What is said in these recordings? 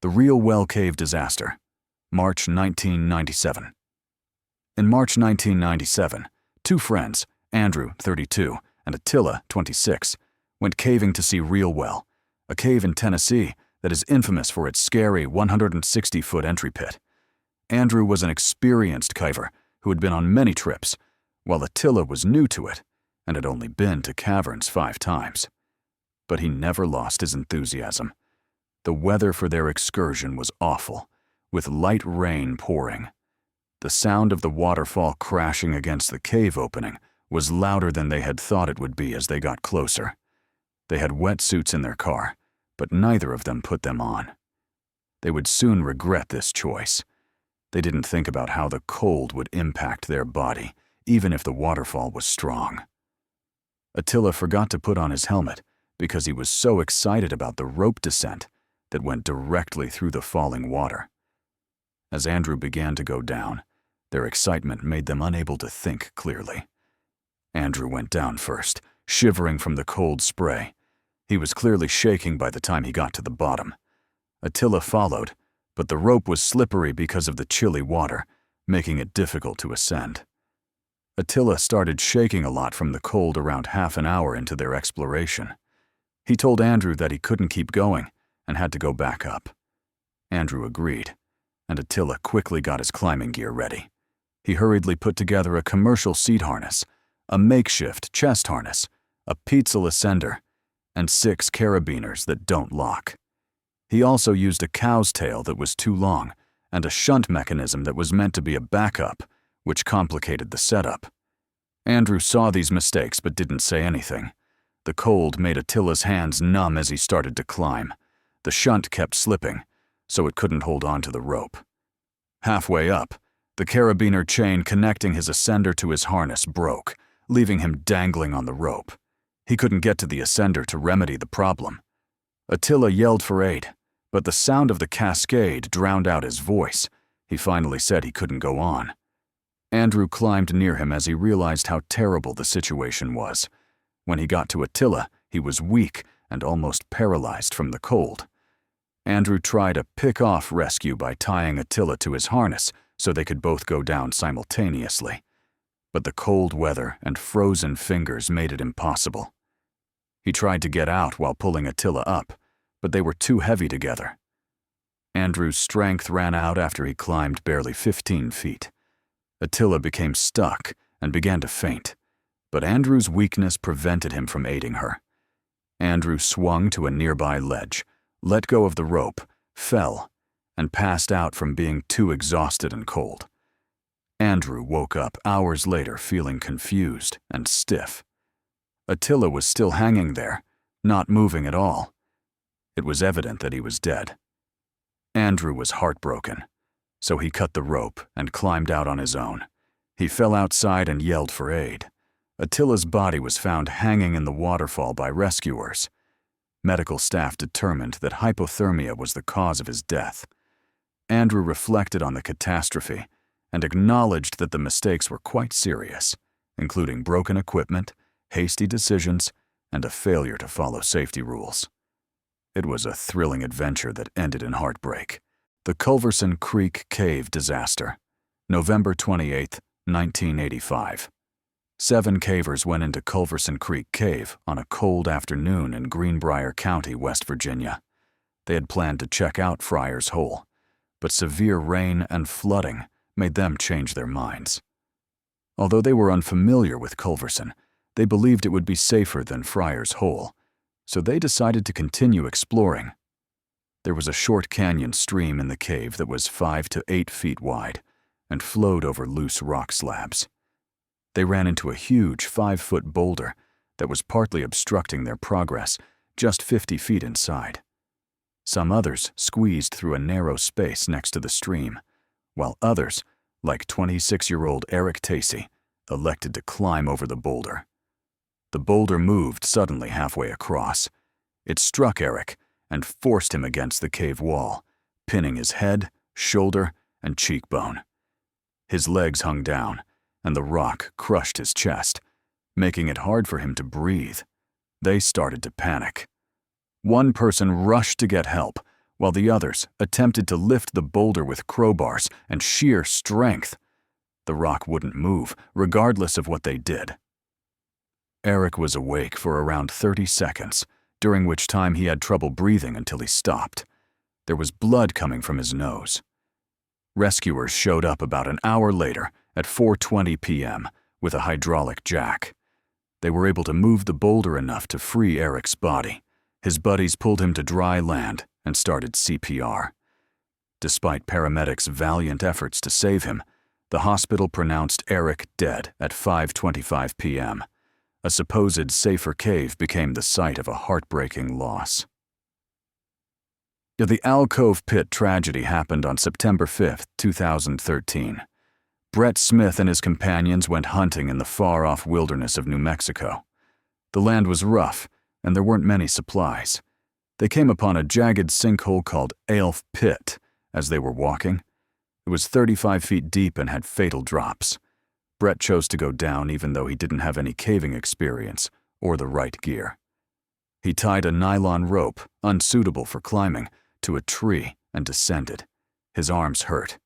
The Real Well Cave Disaster, March 1997. In March 1997, two friends, Andrew, 32, and Attila, 26, went caving to see Real Well, a cave in Tennessee that is infamous for its scary 160-foot entry pit. Andrew was an experienced caver who had been on many trips, while Attila was new to it and had only been to caverns 5 times. But he never lost his enthusiasm. The weather for their excursion was awful, with light rain pouring. The sound of the waterfall crashing against the cave opening was louder than they had thought it would be as they got closer. They had wetsuits in their car, but neither of them put them on. They would soon regret this choice. They didn't think about how the cold would impact their body, even if the waterfall was strong. Attila forgot to put on his helmet because he was so excited about the rope descent that went directly through the falling water. As Andrew began to go down, their excitement made them unable to think clearly. Andrew went down first, shivering from the cold spray. He was clearly shaking by the time he got to the bottom. Attila followed, but the rope was slippery because of the chilly water, making it difficult to ascend. Attila started shaking a lot from the cold around half an hour into their exploration. He told Andrew that he couldn't keep going and had to go back up. Andrew agreed, and Attila quickly got his climbing gear ready. He hurriedly put together a commercial seat harness, a makeshift chest harness, a piezel ascender, and 6 carabiners that don't lock. He also used a cow's tail that was too long and a shunt mechanism that was meant to be a backup, which complicated the setup. Andrew saw these mistakes but didn't say anything. The cold made Attila's hands numb as he started to climb. The shunt kept slipping, so it couldn't hold on to the rope. Halfway up, the carabiner chain connecting his ascender to his harness broke, leaving him dangling on the rope. He couldn't get to the ascender to remedy the problem. Attila yelled for aid, but the sound of the cascade drowned out his voice. He finally said he couldn't go on. Andrew climbed near him as he realized how terrible the situation was. When he got to Attila, he was weak and almost paralyzed from the cold. Andrew tried a pick-off rescue by tying Attila to his harness so they could both go down simultaneously. But the cold weather and frozen fingers made it impossible. He tried to get out while pulling Attila up, but they were too heavy together. Andrew's strength ran out after he climbed barely 15 feet. Attila became stuck and began to faint, but Andrew's weakness prevented him from aiding her. Andrew swung to a nearby ledge, let go of the rope, fell, and passed out from being too exhausted and cold. Andrew woke up hours later feeling confused and stiff. Attila was still hanging there, not moving at all. It was evident that he was dead. Andrew was heartbroken, so he cut the rope and climbed out on his own. He fell outside and yelled for aid. Attila's body was found hanging in the waterfall by rescuers. Medical staff determined that hypothermia was the cause of his death. Andrew reflected on the catastrophe and acknowledged that the mistakes were quite serious, including broken equipment, hasty decisions, and a failure to follow safety rules. It was a thrilling adventure that ended in heartbreak. The Culver Creek Cave Disaster, November 28, 1985. 7 cavers went into Culver Creek Cave on a cold afternoon in Greenbrier County, West Virginia. They had planned to check out Friar's Hole, but severe rain and flooding made them change their minds. Although they were unfamiliar with Culverson, they believed it would be safer than Friar's Hole, so they decided to continue exploring. There was a short canyon stream in the cave that was 5 to 8 feet wide and flowed over loose rock slabs. They ran into a huge 5-foot boulder that was partly obstructing their progress just 50 feet inside. Some others squeezed through a narrow space next to the stream, while others, like 26-year-old Eric Tacey, elected to climb over the boulder. The boulder moved suddenly halfway across. It struck Eric and forced him against the cave wall, pinning his head, shoulder, and cheekbone. His legs hung down, and the rock crushed his chest, making it hard for him to breathe. They started to panic. One person rushed to get help, while the others attempted to lift the boulder with crowbars and sheer strength. The rock wouldn't move, regardless of what they did. Eric was awake for around 30 seconds, during which time he had trouble breathing until he stopped. There was blood coming from his nose. Rescuers showed up about an hour later at 4:20 p.m. with a hydraulic jack. They were able to move the boulder enough to free Eric's body. His buddies pulled him to dry land and started CPR. Despite paramedics' valiant efforts to save him, the hospital pronounced Eric dead at 5:25 p.m. A supposed safer cave became the site of a heartbreaking loss. The Alcove pit tragedy happened on September 5, 2013. Brett Smith and his companions went hunting in the far-off wilderness of New Mexico. The land was rough, and there weren't many supplies. They came upon a jagged sinkhole called Alcove Pit as they were walking. It was 35 feet deep and had fatal drops. Brett chose to go down even though he didn't have any caving experience or the right gear. He tied a nylon rope, unsuitable for climbing, to a tree and descended. His arms hurt,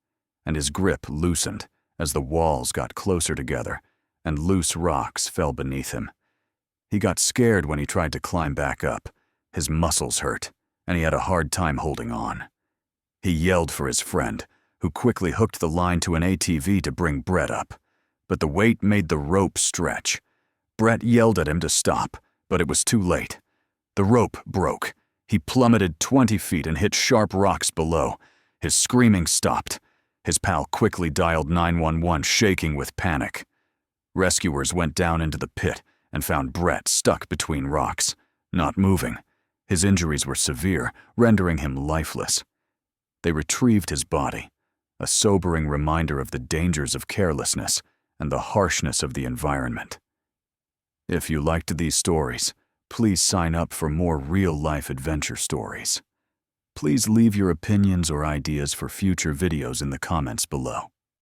and his grip loosened as the walls got closer together and loose rocks fell beneath him. He got scared when he tried to climb back up. His muscles hurt, and he had a hard time holding on. He yelled for his friend, who quickly hooked the line to an ATV to bring Brett up. But the weight made the rope stretch. Brett yelled at him to stop, but it was too late. The rope broke. He plummeted 20 feet and hit sharp rocks below. His screaming stopped. His pal quickly dialed 911, shaking with panic. Rescuers went down into the pit and found Brett stuck between rocks, not moving. His injuries were severe, rendering him lifeless. They retrieved his body, a sobering reminder of the dangers of carelessness and the harshness of the environment. If you liked these stories, please sign up for more real-life adventure stories. Please leave your opinions or ideas for future videos in the comments below.